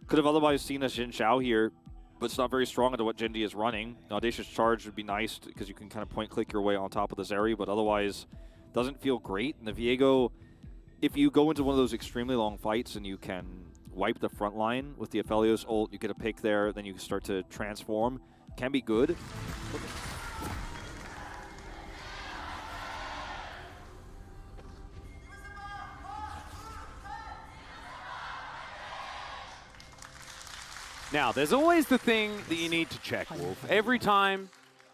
Could have otherwise seen a Xin Xiao here, but it's not very strong into what Genji is running. Audacious Charge would be nice because you can kind of point-click your way on top of the Zeri, but otherwise doesn't feel great. And the Viego, if you go into one of those extremely long fights and you can wipe the front line with the Aphelios ult, you get a pick there, then you start to transform, can be good. Now, there's always the thing that you need to check, Wolf. Every time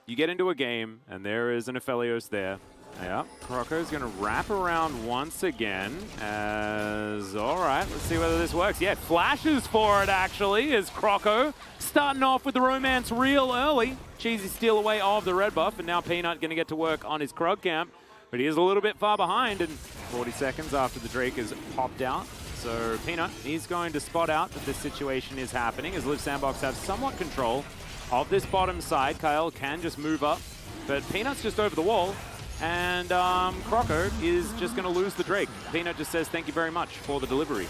you get into a game and there is an Aphelios there, yeah, Croco's going to wrap around once again as, all right, let's see whether this works. Yeah, flashes for it, actually, as Croco starting off with the romance real early. Cheesy steal away of the red buff, and now Peanut going to get to work on his Krog camp, but he is a little bit far behind, and 40 seconds after the Drake is popped out. So Peanut, he's going to spot out that this situation is happening as Live Sandbox have somewhat control of this bottom side. Kyle can just move up, but Peanut's just over the wall, and Croco is just going to lose the Drake. Peanut just says thank you very much for the delivery.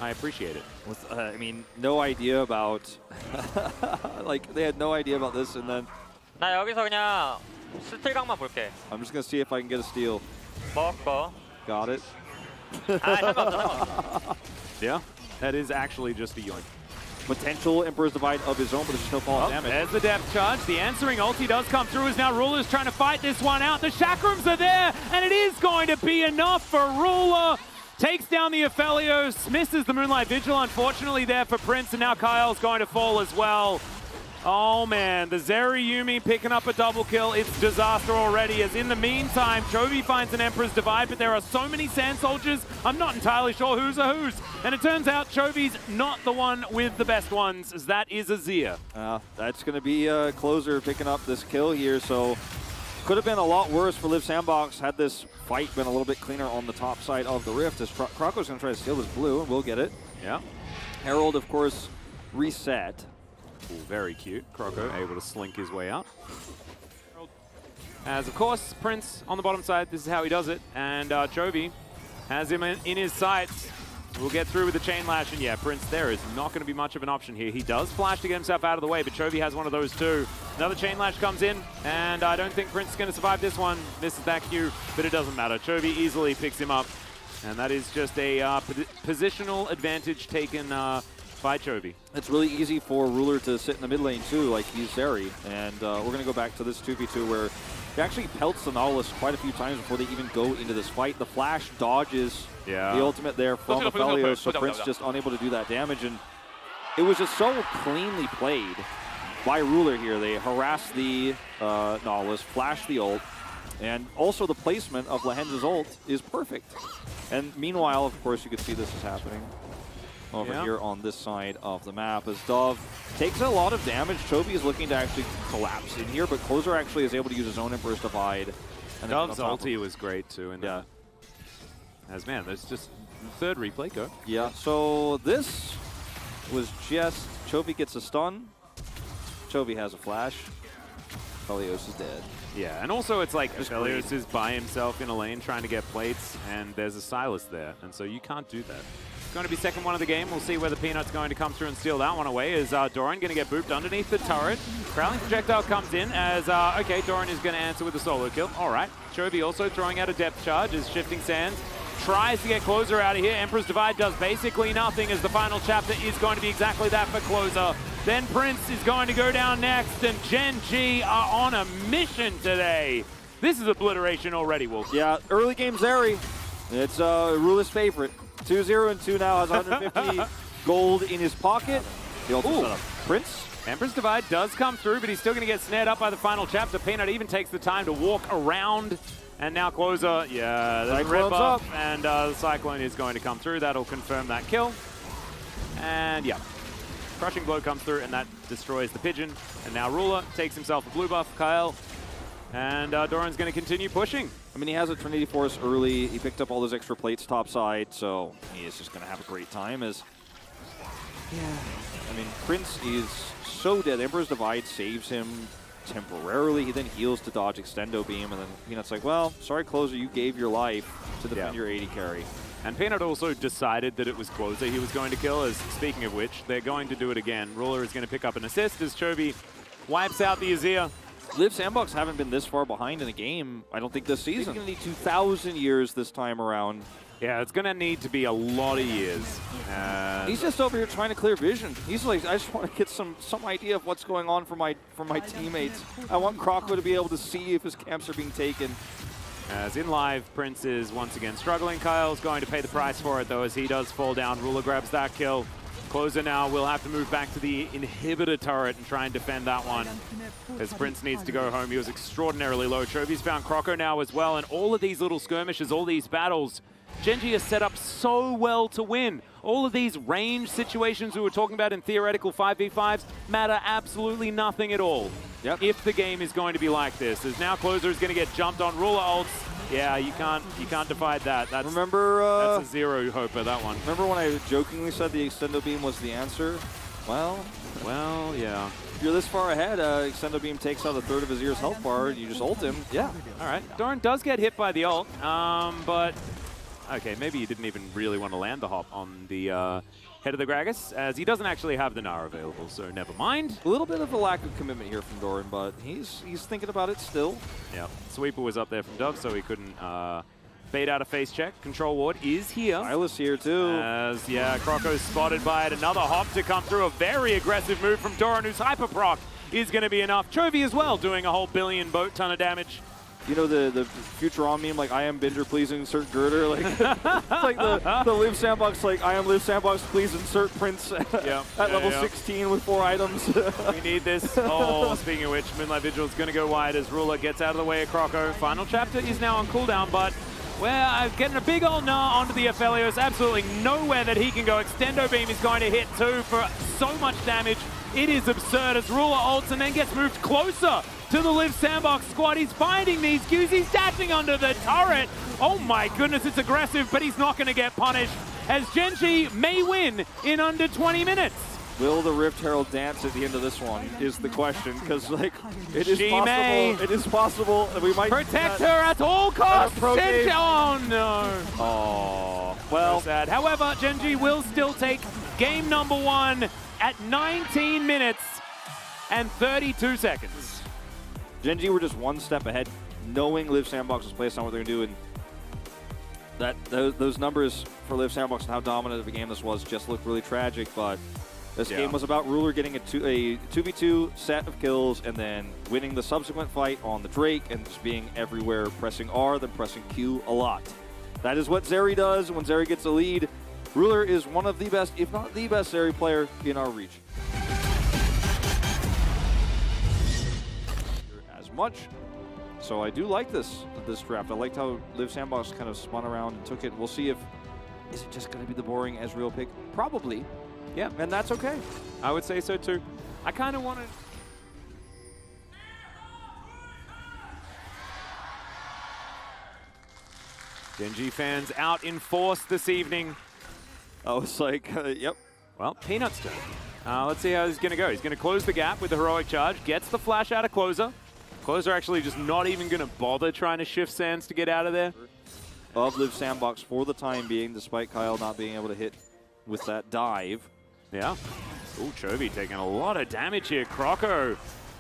I appreciate it. With, I mean, no idea about, like, they had no idea about this, and then 나 여기서 그냥 스틸각만 볼게. I'm just going to see if I can get a steal. 먹고. Got it. Yeah, that is actually just a yoink. Potential Emperor's Divide of his own, but there's no fall damage. There's the depth charge. The answering ulti does come through as now Ruler's trying to fight this one out. The chakrams are there, and it is going to be enough for Ruler. Takes down the Aphelios, misses the Moonlight Vigil, unfortunately there for Prince, and now Kyle's going to fall as well. Oh man, the Zeri Yuumi picking up a double kill. It's disaster already, as in the meantime, Chovy finds an Emperor's Divide, but there are so many Sand Soldiers, I'm not entirely sure who's a who's. And it turns out Chovy's not the one with the best ones, as that is Azir. That's going to be a closer picking up this kill here, so could have been a lot worse for Live Sandbox had this fight been a little bit cleaner on the top side of the Rift, as Croco's going to try to steal this blue, and we'll get it. Yeah. Herald, of course, reset. Ooh, very cute. Croco able to slink his way out. As, of course, Prince on the bottom side, this is how he does it. And Chovy has him in his sights. We'll get through with the chain lash. And yeah, Prince, there is not going to be much of an option here. He does flash to get himself out of the way, but Chovy has one of those too. Another chain lash comes in, and I don't think Prince is going to survive this one. Misses that Q, but it doesn't matter. Chovy easily picks him up. And that is just a positional advantage taken by Chovy. It's really easy for Ruler to sit in the mid lane too, like he's Zeri. And we're going to go back to this 2v2 where he actually pelts the Nautilus quite a few times before they even go into this fight. The flash dodges the ultimate there from Aphelios, so Prince just unable to do that damage. And it was just so cleanly played by Ruler here. They harass the Nautilus, flash the ult, and also the placement of Lehenda's ult is perfect. And meanwhile, of course, you could see this is happening over here on this side of the map as Dove takes a lot of damage. Chovy is looking to actually collapse in here, but Closer actually is able to use his own Emperor's Divide. And Dove's ulti was great too. And as man, there's just third replay, go. Yeah, so this was just, Chovy gets a stun, Chovy has a flash, Aphelios is dead. Yeah, and also it's like Aphelios is by himself in a lane trying to get plates, and there's a Silas there, and so you can't do that. Going to be second one of the game. We'll see whether Peanut's going to come through and steal that one away. Is Doran going to get booped underneath the turret? Prowling projectile comes in as, okay, Doran is going to answer with a solo kill. All right. Chovy also throwing out a depth charge as Shifting Sands tries to get Closer out of here. Emperor's Divide does basically nothing as the final chapter is going to be exactly that for Closer. Then Prince is going to go down next, and Gen G are on a mission today. This is obliteration already, Wolf. Yeah, early game Zeri. It's Ruler's favorite. 2-0 and 2 now, has 150 gold in his pocket. He also set up Prince. Emperor's Divide does come through, but he's still going to get snared up by the final chapter. Peanut even takes the time to walk around. And now Closer, there's a red buff, and the Cyclone is going to come through. That'll confirm that kill. And yeah, Crushing Blow comes through, and that destroys the Pigeon. And now Ruler takes himself a blue buff, Kyle. And Doran's going to continue pushing. I mean, he has a Trinity Force early. He picked up all those extra plates top side, so he is just going to have a great time. As I mean, Prince is so dead. Emperor's Divide saves him temporarily. He then heals to dodge Extendo Beam, and then Peanut's like, well, sorry, Closer, you gave your life to defend your 80 carry. And Peanut also decided that it was Closer he was going to kill, as speaking of which, they're going to do it again. Ruler is going to pick up an assist as Chovy wipes out the Azir. Liv Sandbox haven't been this far behind in a game, I don't think, this season. He's going to need 2,000 years this time around. Yeah, it's going to need to be a lot of years. He's just over here trying to clear vision. He's like, I just want to get some idea of what's going on for my teammates. I want Croco to be able to see if his camps are being taken. As in live, Prince is once again struggling. Kyle's going to pay the price for it, though, as he does fall down. Ruler grabs that kill. Closer now will have to move back to the inhibitor turret and try and defend that one, as Prince needs to go home. He was extraordinarily low. Chovy's found Croco now as well, and all of these little skirmishes, all these battles, Gen.G is set up so well to win. All of these range situations we were talking about in theoretical 5v5s matter absolutely nothing at all. Yep. If the game is going to be like this, as now Closer is going to get jumped on. Ruler ults. Yeah, you can't divide that. That's a zero hoper, that one. Remember when I jokingly said the Extendo Beam was the answer? Well, yeah. If you're this far ahead, Extendo Beam takes out a third of his ear's health bar, and you just ult him. Yeah. All right. Doran does get hit by the ult, but okay, maybe he didn't even really want to land the hop on the head of the Gragas, as he doesn't actually have the Nara available, so never mind. A little bit of a lack of commitment here from Doran, but he's thinking about it still. Yeah, Sweeper was up there from Dove, so he couldn't bait out a face check. Control Ward is here. Silas here too. As, yeah, Croco's spotted by it. Another hop to come through. A very aggressive move from Doran, whose hyper proc is going to be enough. Chovy as well, doing a whole billion boat ton of damage. You know the Futuron meme, like, I am Binger, please insert girder. Like, it's like the Liv Sandbox, like, I am Liv Sandbox, please insert Prince at level 16 with 4 items. We need this. Oh, speaking of which, Moonlight Vigil is going to go wide as Ruler gets out of the way of Croco. Final chapter is now on cooldown, but we're getting a big old gnaw onto the Aphelios. Absolutely nowhere that he can go. Extendo Beam is going to hit too for so much damage. It is absurd as Ruler ults and then gets moved closer to the Liv Sandbox squad. He's finding these Qs. He's dashing under the turret. Oh my goodness, it's aggressive, but he's not going to get punished, as Gen.G may win in under 20 minutes. Will the Rift Herald dance at the end of this one is the question, because like it is possible. It is possible that we might protect her at all costs. Oh no! Oh well. So sad. However, Gen.G will still take game number 1 at 19 minutes and 32 seconds. Gen.G were just one step ahead, knowing Liv Sandbox was placed on what they're going to do, and those numbers for Liv Sandbox and how dominant of a game this was just looked really tragic. But this game was about Ruler getting a 2v2 set of kills and then winning the subsequent fight on the Drake and just being everywhere, pressing R, then pressing Q a lot. That is what Zeri does when Zeri gets a lead. Ruler is one of the best, if not the best, Zeri player in our region. Much. So I do like this draft. I liked how Liv Sandbox kind of spun around and took it. We'll see if is it just going to be the boring Ezreal pick? Probably. Yeah, and that's okay. I would say so too. I kind of wanted. Gen.G fans out in force this evening. I was like, yep. Well, Peanut's turn. Let's see how he's going to go. He's going to close the gap with the heroic charge. Gets the flash out of Closer. Closer actually just not even going to bother trying to shift sands to get out of there. Of Liv Sandbox for the time being, despite Kyle not being able to hit with that dive. Yeah. Ooh, Chovy taking a lot of damage here. Croco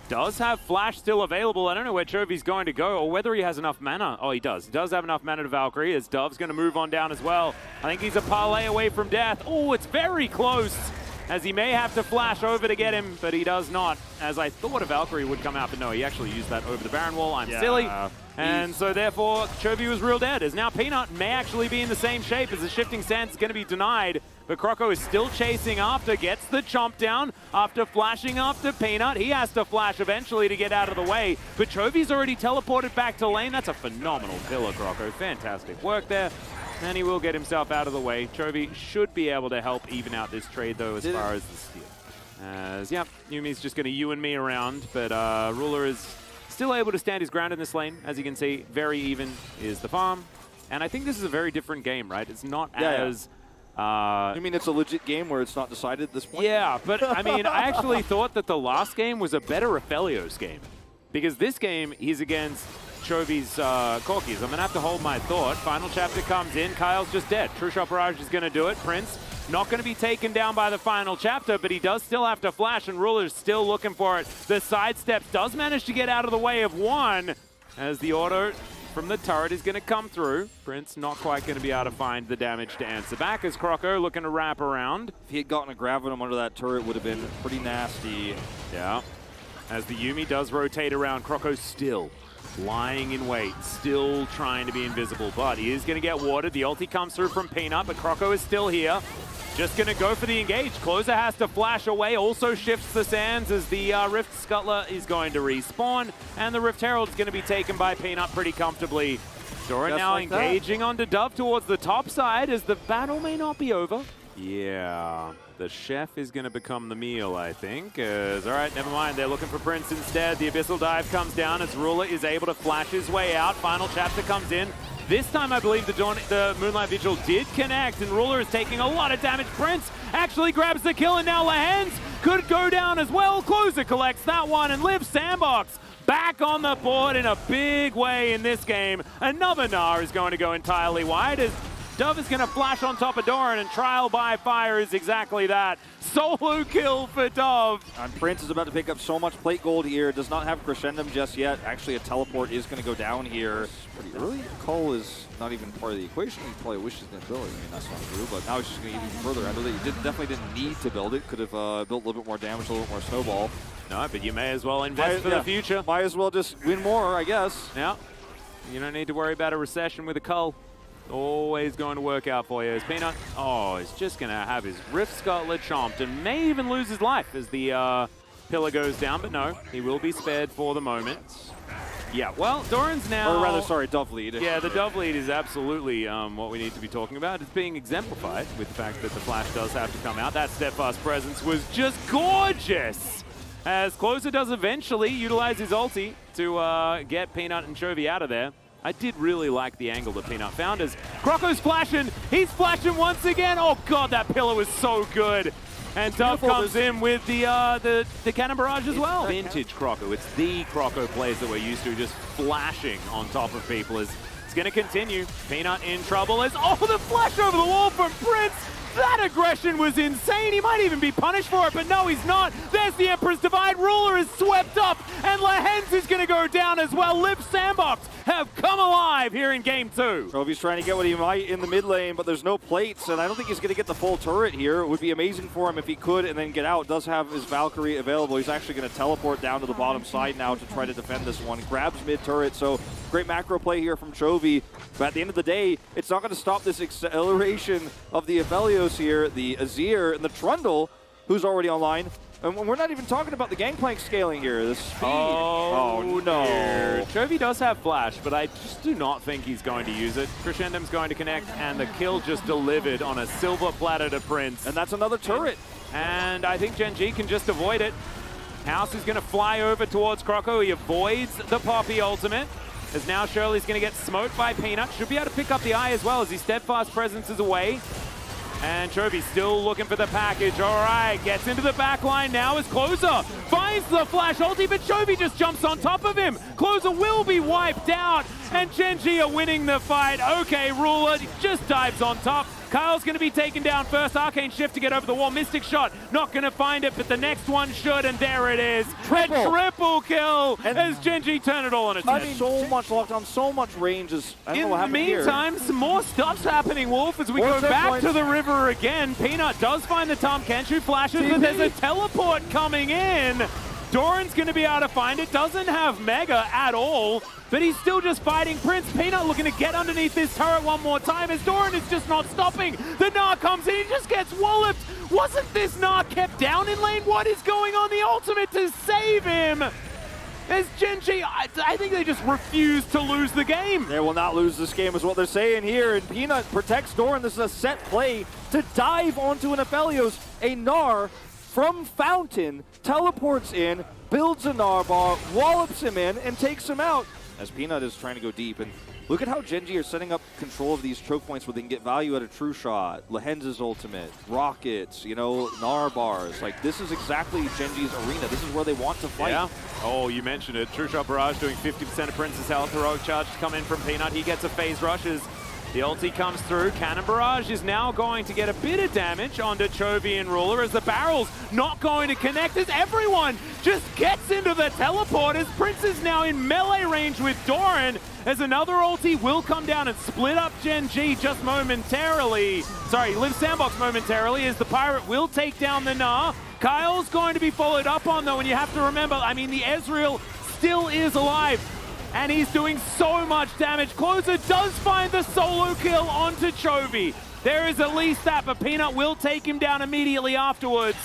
does have flash still available. I don't know where Chovy's going to go or whether he has enough mana. Oh, he does. He does have enough mana to Valkyrie, as Dove's going to move on down as well. I think he's a parlay away from death. Oh, it's very close, as he may have to flash over to get him, but he does not, as I thought a Valkyrie would come out, but no, he actually used that over the Baron Wall. I'm silly. And so therefore, Chovy was real dead, as now Peanut may actually be in the same shape, as the shifting sands is going to be denied, but Croco is still chasing after, gets the chomp down after flashing after Peanut. He has to flash eventually to get out of the way, but Chovy's already teleported back to lane. That's a phenomenal killer, Croco. Fantastic work there. And he will get himself out of the way. Chovy should be able to help even out this trade, though, as far as the steal. As, yeah, Yumi's just going to you and me around, but Ruler is still able to stand his ground in this lane. As you can see, very even is the farm. And I think this is a very different game, right? It's not as... you mean it's a legit game where it's not decided at this point? Yeah, but I mean, I actually thought that the last game was a better Aphelios game. because this game he's against Chovy's Corkies. I'm going to have to hold my thought. Final chapter comes in. Kyle's just dead. True Shot Barrage is going to do it. Prince not going to be taken down by the final chapter, but he does still have to flash, and Ruler's still looking for it. The sidestep does manage to get out of the way of one as the auto from the turret is going to come through. Prince not quite going to be able to find the damage to answer back as Croco looking to wrap around. If he had gotten a grab on him under that turret, it would have been pretty nasty. Yeah. As the Yuumi does rotate around, Croco's still lying in wait, still trying to be invisible, but he is going to get warded. The ulti comes through from Peanut, but Croco is still here. Just going to go for the engage. Closer has to flash away, also shifts the sands as the Rift Scuttler is going to respawn, and the Rift Herald is going to be taken by Peanut pretty comfortably. Doran now like engaging onto Dove towards the top side as the battle may not be over. Yeah, the chef is going to become the meal, I think. All right, never mind. They're looking for Prince instead. The Abyssal Dive comes down as Ruler is able to flash his way out. Final chapter comes in. This time, I believe the Moonlight Vigil did connect, and Ruler is taking a lot of damage. Prince actually grabs the kill, and now Lehens could go down as well. Closer collects that one, and Liv Sandbox back on the board in a big way in this game. Another Gnar is going to go entirely wide as Dove is going to flash on top of Doran, and Trial by Fire is exactly that. Solo kill for Dove. And Prince is about to pick up so much plate gold here. Does not have Crescendum just yet. Actually, a teleport is going to go down here pretty early. Cull is not even part of the equation. He probably wishes to build it. I mean, that's not true, but now he's just going to get even further. I know that he definitely didn't need to build it. Could have built a little bit more damage, a little bit more snowball. No, but you may as well invest for the future. Might as well just win more, I guess. Yeah. You don't need to worry about a recession with a Cull. Always going to work out for you. As Peanut, he's just going to have his Rift Scuttler chomped and may even lose his life as the pillar goes down. But no, he will be spared for the moment. Yeah, well, Doran's now... Or rather, sorry, Dove lead. Yeah, the Dove lead is absolutely what we need to be talking about. It's being exemplified with the fact that the flash does have to come out. That steadfast presence was just gorgeous! As Closer does eventually utilize his ulti to get Peanut and Chovy out of there. I did really like the angle that Peanut found as Croco's flashing. He's flashing once again. Oh god, that pillar was so good. And Dove comes in with the cannon barrage as well. Vintage Croco. It's the Croco plays that we're used to, just flashing on top of people. It's going to continue. Peanut in trouble as the flash over the wall from Prince. That aggression was insane. He might even be punished for it, but no, he's not. There's the Emperor's Divide. Ruler is swept up, and Lehens is going to go down as well. Liv Sandbox have come alive here in Game 2. Chovy's trying to get what he might in the mid lane, but there's no plates, and I don't think he's going to get the full turret here. It would be amazing for him if he could and then get out. Does have his Valkyrie available. He's actually going to teleport down to the bottom side now to try to defend this one. Grabs mid turret, so great macro play here from Chovy. But at the end of the day, it's not going to stop this acceleration of the Aphelios here, the Azir, and the Trundle, who's already online. And we're not even talking about the Gangplank scaling here, the speed. Oh no. Chovy does have flash, but I just do not think he's going to use it. Crescendum's going to connect, and the kill just delivered on a silver platter to Prince. And that's another turret. And I think Gen G can just avoid it. House is going to fly over towards Croco. He avoids the Poppy ultimate. As now Shirley's going to get smoked by Peanut. Should be able to pick up the eye as well as his steadfast presence is away. And Chovy still looking for the package. All right, gets into the back line now as Closer finds the flash ulti, but Chovy just jumps on top of him. Closer will be wiped out, and Gen G are winning the fight. Okay, Ruler just dives on top. Kyle's going to be taken down first. Arcane Shift to get over the wall. Mystic Shot, not going to find it, but the next one should, and there it is. A triple kill as Gen G turn it all on its head. So much lockdown, so much range. I don't know what happened here. In the meantime, some more stuff's happening, Wolf, as we go back to the river again. Peanut does find the Tom Kenchu flashes, but there's a teleport coming in. Doran's going to be able to find it. Doesn't have Mega at all, but he's still just fighting Prince. Peanut looking to get underneath this turret one more time as Doran is just not stopping. The Gnar comes in, he just gets walloped. Wasn't this Gnar kept down in lane? What is going on? The ultimate to save him. As Gen G, I think they just refuse to lose the game. They will not lose this game is what they're saying here. And Peanut protects Doran. This is a set play to dive onto an Aphelios. A Gnar from Fountain teleports in, builds a Gnar bar, wallops him in, and takes him out. As Peanut is trying to go deep. And Look at how Genji are setting up control of these choke points where they can get value at a true shot, Lehenz's ultimate, rockets, you know, Gnar bars. Like, this is exactly Genji's arena. This is where they want to fight. Yeah. Oh, you mentioned it. True Shot Barrage doing 50% of Prince's health. Heroic Charge to come in from Peanut. He gets a phase rush as the ulti comes through. Cannon Barrage is now going to get a bit of damage onto Chovy and Ruler as the barrel's not going to connect as everyone just gets into the teleport as Prince is now in melee range with Doran as another ulti will come down and split up Gen G just momentarily. Sorry, Live Sandbox momentarily as the Pirate will take down the Gnar. Kyle's going to be followed up on though, and you have to remember, I mean, the Ezreal still is alive. And he's doing so much damage. Closer does find the solo kill onto Chovy. There is at least that, but Peanut will take him down immediately afterwards.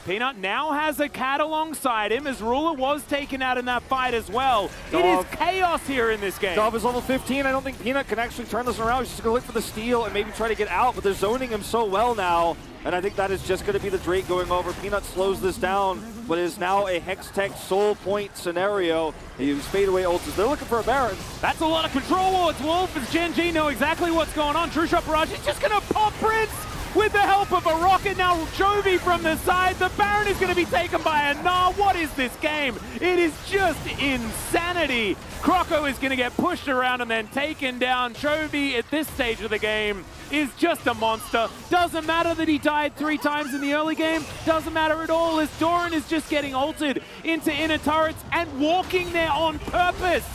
Peanut now has a cat alongside him as Ruler was taken out in that fight as well. It is chaos here in this game. Dove is level 15. I don't think Peanut can actually turn this around. He's just going to look for the steal and maybe try to get out, but they're zoning him so well now. And I think that is just going to be the Drake going over. Peanut slows this down, but is now a Hextech soul point scenario. He uses fadeaway ults. They're looking for a Baron. That's a lot of control. It's Wolf as Gen G know exactly what's going on. True Shot Barrage is just going to pop Prince with the help of a rocket. Now Chovy from the side. The Baron is going to be taken by a Gnar. What is this game? It is just insanity. Croco is going to get pushed around and then taken down. Chovy at this stage of the game is just a monster. Doesn't matter that he died 3 times in the early game. Doesn't matter at all as Doran is just getting ulted into inner turrets and walking there on purpose.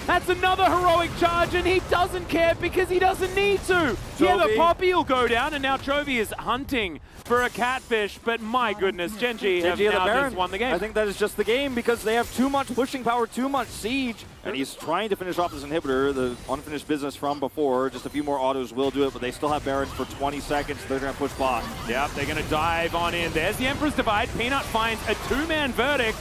That's another heroic charge, and he doesn't care because he doesn't need to. Yeah, the Poppy will go down, and now Chovy is hunting for a catfish, but my goodness, Gen G have now just won the game. I think that is just the game because they have too much pushing power, too much siege, and he's trying to finish off this inhibitor, the unfinished business from before. Just a few more autos will do it, but they still have Barons for 20 seconds. They're going to push bot. Yep, they're going to dive on in. There's the Emperor's Divide. Peanut finds a 2-man verdict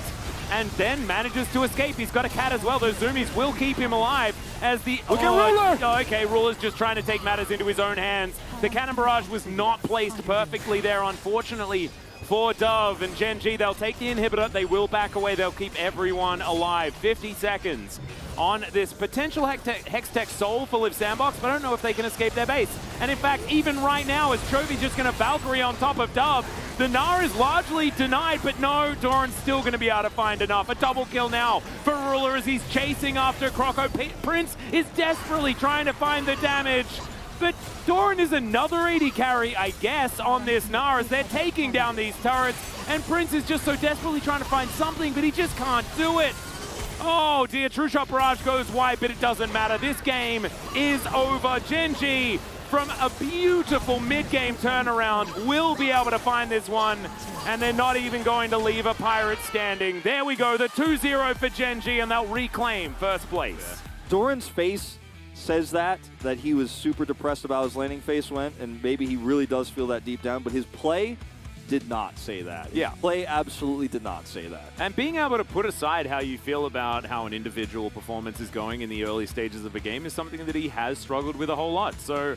and then manages to escape. He's got a cat as well. Those zoomies will keep him alive as the... Look at Ruler! Oh, okay, Ruler's just trying to take matters into his own hands. The Cannon Barrage was not placed perfectly there, unfortunately, for Dove and Gen G. They'll take the inhibitor. They will back away. They'll keep everyone alive. 50 seconds on this potential Hextech Soul for Live Sandbox, but I don't know if they can escape their base. And in fact, even right now, as Chovy just going to Valkyrie on top of Dove, the Gnar is largely denied, but no, Doran's still going to be able to find enough. A double kill now for Ruler as he's chasing after Croco. Prince is desperately trying to find the damage, but Doran is another 80 carry, I guess, on this Gnar as they're taking down these turrets, and Prince is just so desperately trying to find something, but he just can't do it. Oh dear, True Shot Barrage goes wide, but it doesn't matter. This game is over. Gen G, from a beautiful mid-game turnaround, will be able to find this one, and they're not even going to leave a Pirate standing. There we go, the 2-0 for Gen G, and they'll reclaim first place. Yeah. Doran's face says that he was super depressed about his landing phase went, and maybe he really does feel that deep down, but his play did not say that. Yeah. Play absolutely did not say that. And being able to put aside how you feel about how an individual performance is going in the early stages of a game is something that he has struggled with a whole lot. So